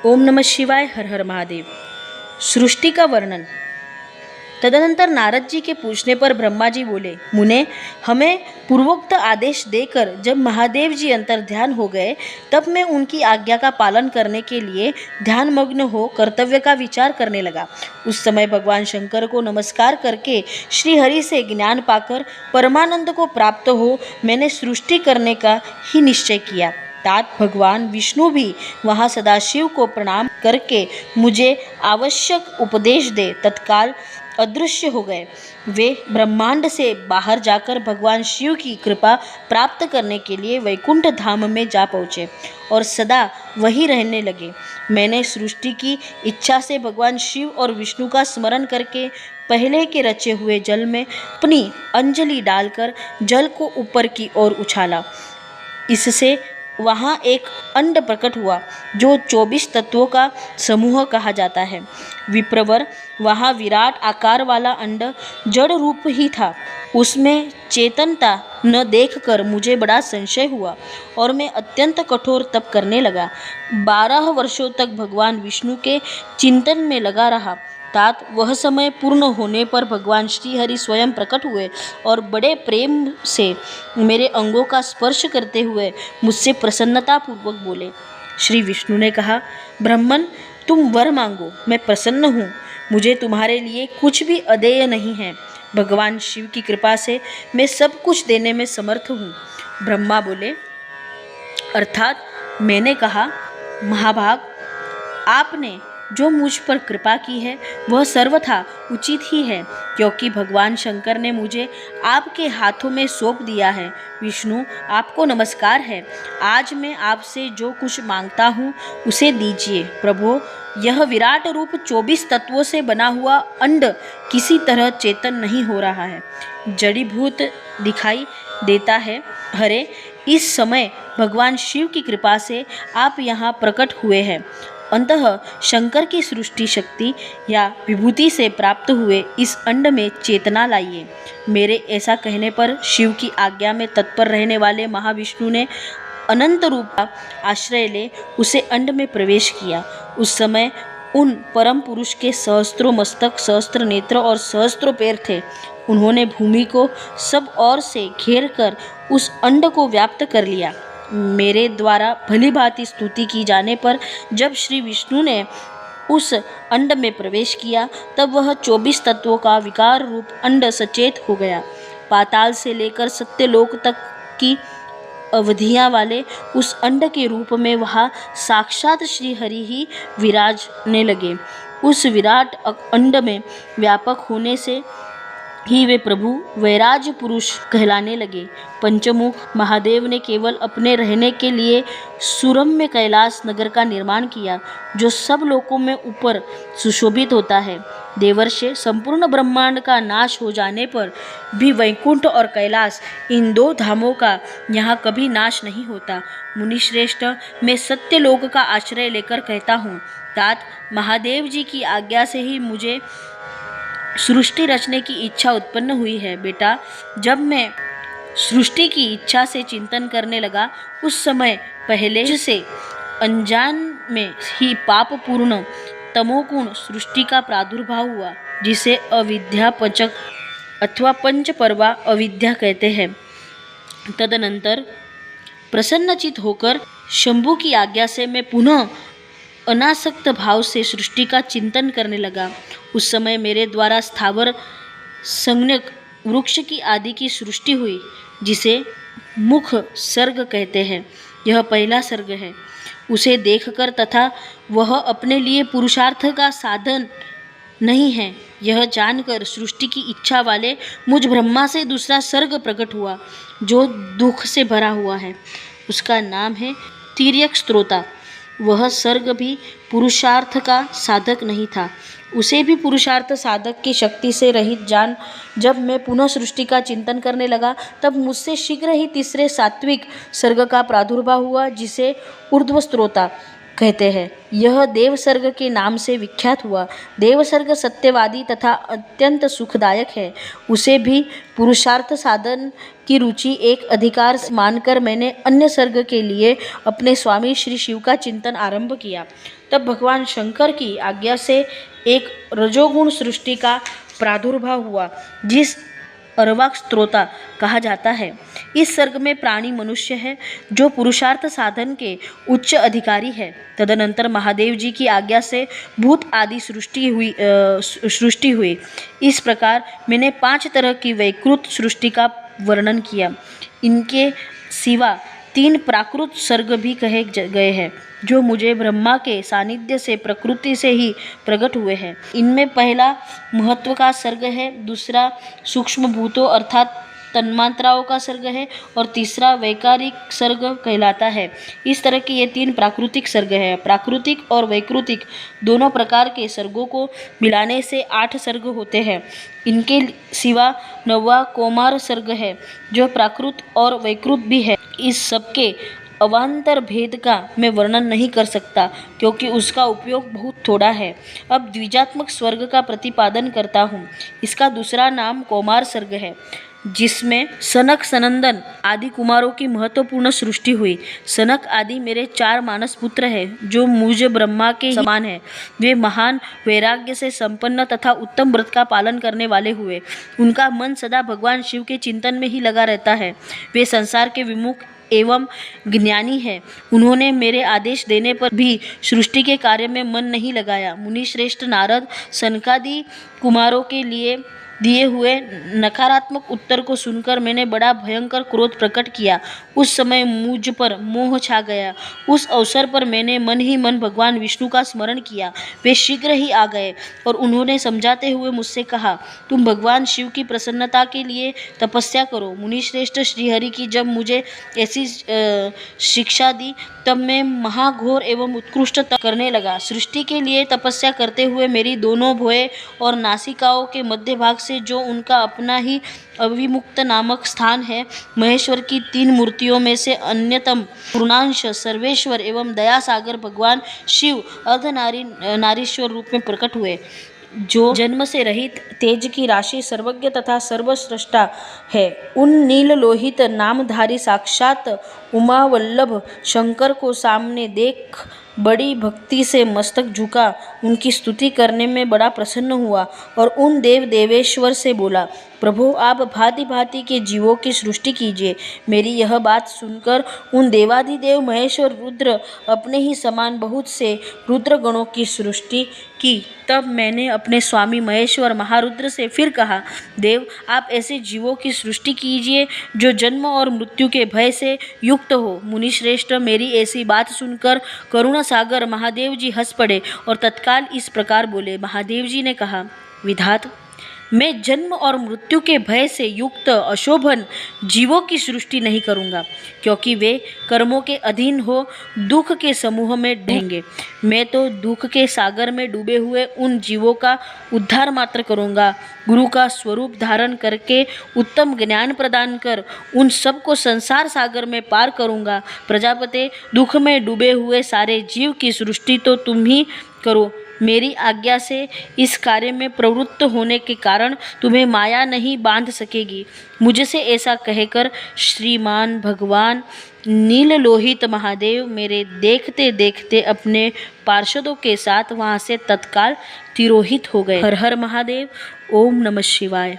ओम नमः शिवाय। हर हर महादेव। सृष्टि का वर्णन। तदनंतर नारद जी के पूछने पर ब्रह्मा जी बोले, मुने, हमें पूर्वोक्त आदेश देकर जब महादेव जी अंतर ध्यान हो गए, तब मैं उनकी आज्ञा का पालन करने के लिए ध्यानमग्न हो कर्तव्य का विचार करने लगा। उस समय भगवान शंकर को नमस्कार करके श्री हरि से ज्ञान पाकर परमानंद को प्राप्त हो मैंने सृष्टि करने का ही निश्चय किया। तात भगवान विष्णु भी वहाँ सदाशिव को प्रणाम करके मुझे आवश्यक उपदेश दे तत्काल अदृश्य हो गए। वे ब्रह्मांड से बाहर जाकर भगवान शिव की कृपा प्राप्त करने के लिए वैकुंठ धाम में जा पहुँचे और सदा वहीं रहने लगे। मैंने सृष्टि की इच्छा से भगवान शिव और विष्णु का स्मरण करके पहले के रचे हुए जल में अपनी अंजलि डालकर जल को ऊपर की ओर उछाला। इससे वहाँ एक अंड प्रकट हुआ जो 24 तत्वों का समूह कहा जाता है। विप्रवर, वहाँ विराट आकार वाला अंड जड़ रूप ही था। उसमें चेतनता न देखकर मुझे बड़ा संशय हुआ और मैं अत्यंत कठोर तप करने लगा। 12 वर्षों तक भगवान विष्णु के चिंतन में लगा रहा। तात वह समय पूर्ण होने पर भगवान श्री हरि स्वयं प्रकट हुए और बड़े प्रेम से मेरे अंगों का स्पर्श करते हुए मुझसे प्रसन्नतापूर्वक बोले। श्री विष्णु ने कहा, ब्राह्मण, तुम वर मांगो, मैं प्रसन्न हूँ। मुझे तुम्हारे लिए कुछ भी अदेय नहीं है। भगवान शिव की कृपा से मैं सब कुछ देने में समर्थ हूँ। ब्रह्मा बोले, अर्थात मैंने कहा, महाभाग, आपने जो मुझ पर कृपा की है वह सर्वथा उचित ही है, क्योंकि भगवान शंकर ने मुझे आपके हाथों में सौंप दिया है। विष्णु, आपको नमस्कार है। आज मैं आपसे जो कुछ मांगता हूँ उसे दीजिए। प्रभो, यह विराट रूप 24 तत्वों से बना हुआ अंड किसी तरह चेतन नहीं हो रहा है, जड़ीभूत दिखाई देता है। हरे, इस समय भगवान शिव की कृपा से आप यहाँ प्रकट हुए हैं। अंततः शंकर की सृष्टि शक्ति या विभूति से प्राप्त हुए इस अंड में चेतना लाइए। मेरे ऐसा कहने पर शिव की आज्ञा में तत्पर रहने वाले महाविष्णु ने अनंत रूप का आश्रय ले उसे अंड में प्रवेश किया। उस समय उन परम पुरुष के सहस्त्रों मस्तक, सहस्त्र नेत्र और सहस्त्रों पैर थे। उन्होंने भूमि को सब ओर से घेर कर उस अंड को व्याप्त कर लिया। मेरे द्वारा भली भांति स्तुति की जाने पर जब श्री विष्णु ने उस अंड में प्रवेश किया, तब वह 24 तत्वों का विकार रूप अंड सचेत हो गया। पाताल से लेकर सत्यलोक तक की अवधियां वाले उस अंड के रूप में वहाँ साक्षात श्री हरि ही विराजने लगे। उस विराट अंड में व्यापक होने से ही वे प्रभु वैराज पुरुष कहलाने लगे। पंचमुख महादेव ने केवल अपने रहने के लिए सुरम्य कैलाश नगर का निर्माण किया, जो सब लोकों में ऊपर सुशोभित होता है। देवर्षि, संपूर्ण ब्रह्मांड का नाश हो जाने पर भी वैकुंठ और कैलाश, इन 2 धामों का यहाँ कभी नाश नहीं होता। मुनिश्रेष्ठ, मैं सत्यलोक का आश्रय लेकर कहता हूँ, तात महादेव जी की आज्ञा से ही मुझे सृष्टि रचने की इच्छा उत्पन्न हुई है। बेटा, जब मैं सृष्टि की इच्छा से चिंतन करने लगा, उस समय पहले से अनजान में ही पापपूर्ण तमोगुण सृष्टि का प्रादुर्भाव हुआ, जिसे अविद्या पंचक अथवा पंचपर्वा अविद्या कहते हैं। तदनंतर प्रसन्नचित होकर शंभु की आज्ञा से मैं पुनः अनासक्त भाव से सृष्टि का चिंतन करने लगा। उस समय मेरे द्वारा स्थावर संज्ञक वृक्ष की आदि की सृष्टि हुई, जिसे मुख सर्ग कहते हैं। यह पहला सर्ग है। उसे देखकर तथा वह अपने लिए पुरुषार्थ का साधन नहीं है, यह जानकर सृष्टि की इच्छा वाले मुझ ब्रह्मा से दूसरा सर्ग प्रकट हुआ, जो दुख से भरा हुआ है। उसका नाम है तिर्यक स्त्रोता। वह सर्ग भी पुरुषार्थ का साधक नहीं था। उसे भी पुरुषार्थ साधक की शक्ति से रहित जान जब मैं पुनः सृष्टि का चिंतन करने लगा, तब मुझसे शीघ्र ही तीसरे सात्विक सर्ग का प्रादुर्भाव हुआ, जिसे ऊर्ध्व स्त्रोता कहते हैं। यह देव सर्ग के नाम से विख्यात हुआ। देव सर्ग सत्यवादी तथा अत्यंत सुखदायक है। उसे भी पुरुषार्थ साधन की रुचि एक अधिकार मानकर मैंने अन्य सर्ग के लिए अपने स्वामी श्री शिव का चिंतन आरंभ किया। तब भगवान शंकर की आज्ञा से एक रजोगुण सृष्टि का प्रादुर्भाव हुआ, जिस अर्वाक स्त्रोता कहा जाता है। इस सर्ग में प्राणी मनुष्य है, जो पुरुषार्थ साधन के उच्च अधिकारी है। तदनंतर महादेव जी की आज्ञा से भूत आदि सृष्टि हुई। इस प्रकार मैंने 5 तरह की वैकृत सृष्टि का वर्णन किया। इनके सिवा 3 प्राकृत सर्ग भी कहे गए हैं, जो मुझे ब्रह्मा के सानिध्य से प्रकृति से ही प्रकट हुए हैं। इनमें पहला महत्व का सर्ग है, दूसरा सूक्ष्म भूतों अर्थात तन्मात्राओं का सर्ग है और तीसरा वैकारिक सर्ग कहलाता है। इस तरह के ये 3 प्राकृतिक सर्ग है। प्राकृतिक और वैकृतिक दोनों प्रकार के सर्गों को मिलाने से 8 सर्ग होते हैं। इनके सिवा 9वां कौमार सर्ग है, जो प्राकृत और वैकृत भी है। इस सबके अवान्तर भेद का मैं वर्णन नहीं कर सकता, क्योंकि उसका उपयोग बहुत थोड़ा है। अब द्विजात्मक स्वर्ग का प्रतिपादन करता हूँ। इसका दूसरा नाम कौमार सर्ग है, जिसमें सनक सनंदन आदि कुमारों की महत्वपूर्ण सृष्टि हुई। सनक आदि मेरे 4 मानस पुत्र हैं, जो मुझ ब्रह्मा के समान हैं। वे महान वैराग्य से संपन्न तथा उत्तम व्रत का पालन करने वाले हुए। उनका मन सदा भगवान शिव के चिंतन में ही लगा रहता है। वे संसार के विमुख एवं ज्ञानी है। उन्होंने मेरे आदेश देने पर भी सृष्टि के कार्य में मन नहीं लगाया। मुनि श्रेष्ठ नारद सनकादि कुमारों के लिए दिए हुए नकारात्मक उत्तर को सुनकर मैंने बड़ा भयंकर क्रोध प्रकट किया। उस समय मुझ पर मोह छा गया। उस अवसर पर मैंने मन ही मन भगवान विष्णु का स्मरण किया। वे शीघ्र ही आ गए और उन्होंने समझाते हुए मुझसे कहा, तुम भगवान शिव की प्रसन्नता के लिए तपस्या करो। मुनिश्रेष्ठ श्रीहरि की जब मुझे ऐसी शिक्षा दी, तब मैं महाघोर एवं उत्कृष्ट तप करने लगा। सृष्टि के लिए तपस्या करते हुए मेरी दोनों भुएं और नासिकाओं के मध्य भाग से, जो उनका अपना ही अविमुक्त नामक स्थान है, महेश्वर की 3 मूर्तियों में से अन्यतम पूर्णांश सर्वेश्वर एवं दयासागर भगवान शिव अर्धनारीश्वर रूप में प्रकट हुए, जो जन्म से रहित तेज की राशि सर्वज्ञ तथा सर्वस्रष्टा है। उन नील लोहित नामधारी साक्षात उमावल्लभ शंकर को सामने देख बड़ी भक्ति से मस्तक झुका, उनकी स्तुति करने में बड़ा प्रसन्न हुआ और उन देव देवेश्वर से बोला, प्रभु आप भांति भांति के जीवों की सृष्टि कीजिए। मेरी यह बात सुनकर उन देवाधिदेव महेश्वर रुद्र अपने ही समान बहुत से रुद्र गणों की सृष्टि की। तब मैंने अपने स्वामी महेश्वर महारुद्र से फिर कहा, देव आप ऐसे जीवों की सृष्टि कीजिए जो जन्म और मृत्यु के भय से युक्त हो। मुनिश्रेष्ठ मेरी ऐसी बात सुनकर करुणा सागर महादेव जी हंस पड़े और तत्काल इस प्रकार बोले। महादेव जी ने कहा, विधात मैं जन्म और मृत्यु के भय से युक्त अशोभन जीवों की सृष्टि नहीं करूँगा, क्योंकि वे कर्मों के अधीन हो दुख के समूह में डूबेंगे। मैं तो दुख के सागर में डूबे हुए उन जीवों का उद्धार मात्र करूँगा। गुरु का स्वरूप धारण करके उत्तम ज्ञान प्रदान कर उन सबको संसार सागर में पार करूँगा। प्रजापते दुख में डूबे हुए सारे जीव की सृष्टि तो तुम ही करो। मेरी आज्ञा से इस कार्य में प्रवृत्त होने के कारण तुम्हें माया नहीं बांध सकेगी। मुझसे ऐसा कहकर श्रीमान भगवान नील लोहित महादेव मेरे देखते देखते अपने पार्षदों के साथ वहाँ से तत्काल तिरोहित हो गए। हर हर महादेव। ओम नमः शिवाय।